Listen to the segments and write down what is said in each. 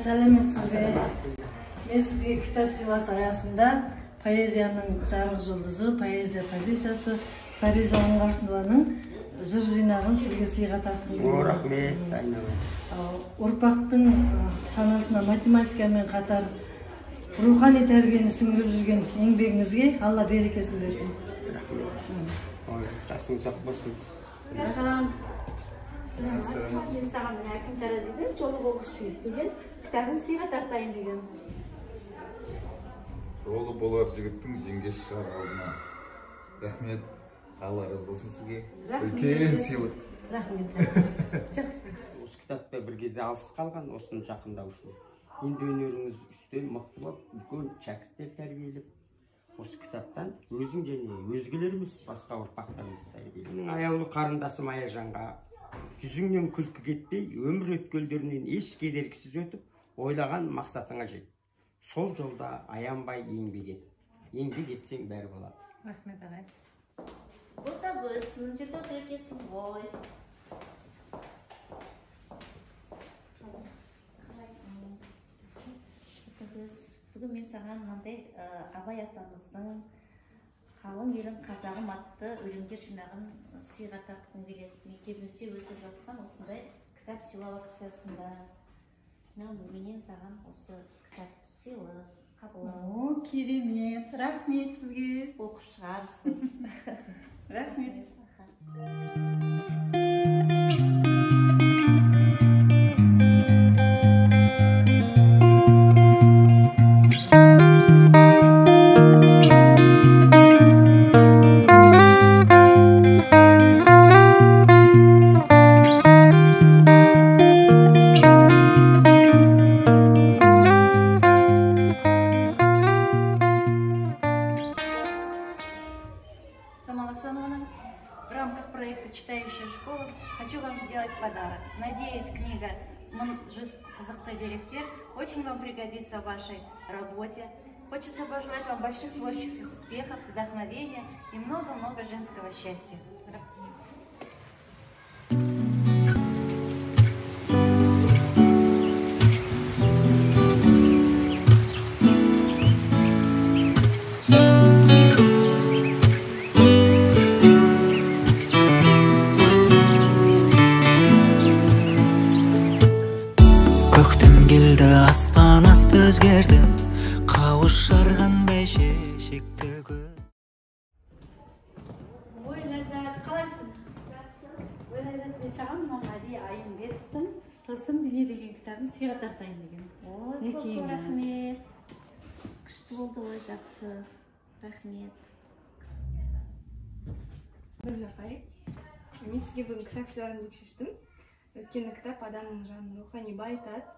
сәлеметсіз бе? Мен сізге кітап сыйласы аясында поэзияның жарық жұлдызы, поэзия падишасы Фариза Оңғаршынованың жыр жинағын сізге сыйға тартқым келеді. Рахмет, айналайын. Ұрпақтың санасына математикамен қатар рухани тәрбиені сіңіріп жүрген еңбегіңізге Алла берекесін берсін. Рахмет. Жасың сақ болсын. Рахмет. Мен саған әкім таразиден жолы болғыш жігіт деген кітабын сыйға тартайын деген. Жолы болар жігіттің жеңгесі шығар алдына. Рахмет. Алла разы болсын сізге. Үлкен сыйлық. Рахмет. Жақсы. Осы кітапта бір кезде алыс қалған, осыны жақындау үшін. Енді өнеріңіз үстел мықтылап, үлкен шәкірттер тәрбиелеп, осы кітаптан өзің және өзгелеріміз басқа ұрпақтарымыз тәрбиелеп. Менің аяулы қарындасым Аяжанға жүзіңнен күлкі кетпей, өмір өткелдерінен еш кедергісіз өтіп, ойлаған мақсатыңа жет. Сол жолда аянбай еңбек ет. Еңбек етсең бәрі болады. Рахмет ағай. Ботагөз, мына жерде отырып екенсіз ғой. Бүгін мен саған мынандай Абай атамыздың қалың елін қазағым атты өлеңдер жинағын сыйға тартқым келеді. Мектебімізде өтіп жатқан осындай кітап сыйлау акциясында менен саған осы кітап сыйлы қабылдау. О, керемет. Рахмет сізге. Оқып шығарсыз. Рахмет. В рамках проекта «Читающая школа» хочу вам сделать подарок. Надеюсь, книга «Жүз қызықты деректер» очень вам пригодится в вашей работе. Хочется пожелать вам больших творческих успехов, вдохновения и много-много женского счастья. Аспан асты өзгерді, қауыш жарған бәйшешекті көз. Ой, Ләззат, қалайсың? Жақсы. Ой, Ләззат, мен саған Мамади Айымбетовтың «Тылсым дүние» деген кітабын сыйға тартайын деген. Ой, көп рахмет. Күшті болды, ой, жақсы. Рахмет. Нұргүл апай, мен сізге бүгін кітап сыйлайын деп шештім. Өйткені кітап адамның жанын рухани байытады.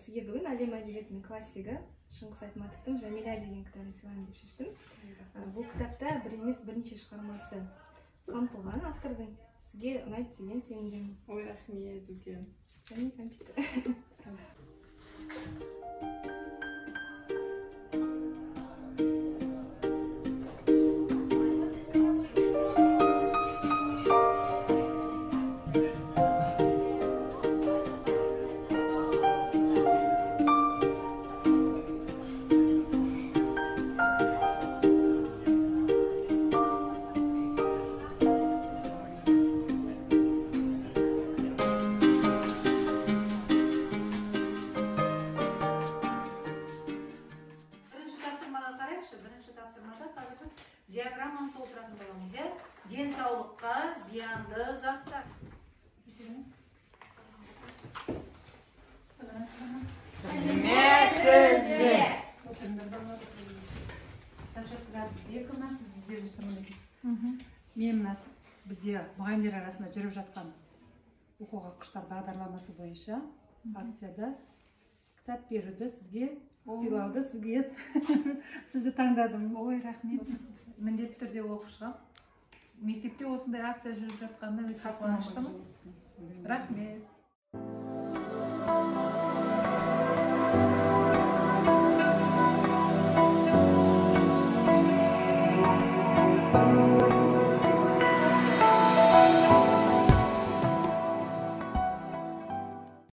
Сізге бүгін әлем әдебиетінің классигі Шыңғыс Айтматовтың «Жәмила» деген кітабын сыйлайын деп шештім. Бұл кітапта бір емес бірнеше шығармасы қамтылған автордың. Сізге ұнайды деген сенімдемін. Ой, рахмет, үлкен. Және компьютер. Диаграмманы толтыратын боламыз, денсаулыққа зиянды заттар. Мен бізде мұғалімдер арасында жүріп жатқан оқуға құштар бағдарламасы бойынша акцияда кітап беруді сізге, сыйлауды сізге, сізді таңдадым. Ой, рахмет. Міндетті түрде оқып шығам. Мектепте осындай акция жүріп жатқанына өте қуаныштымын. Рахмет.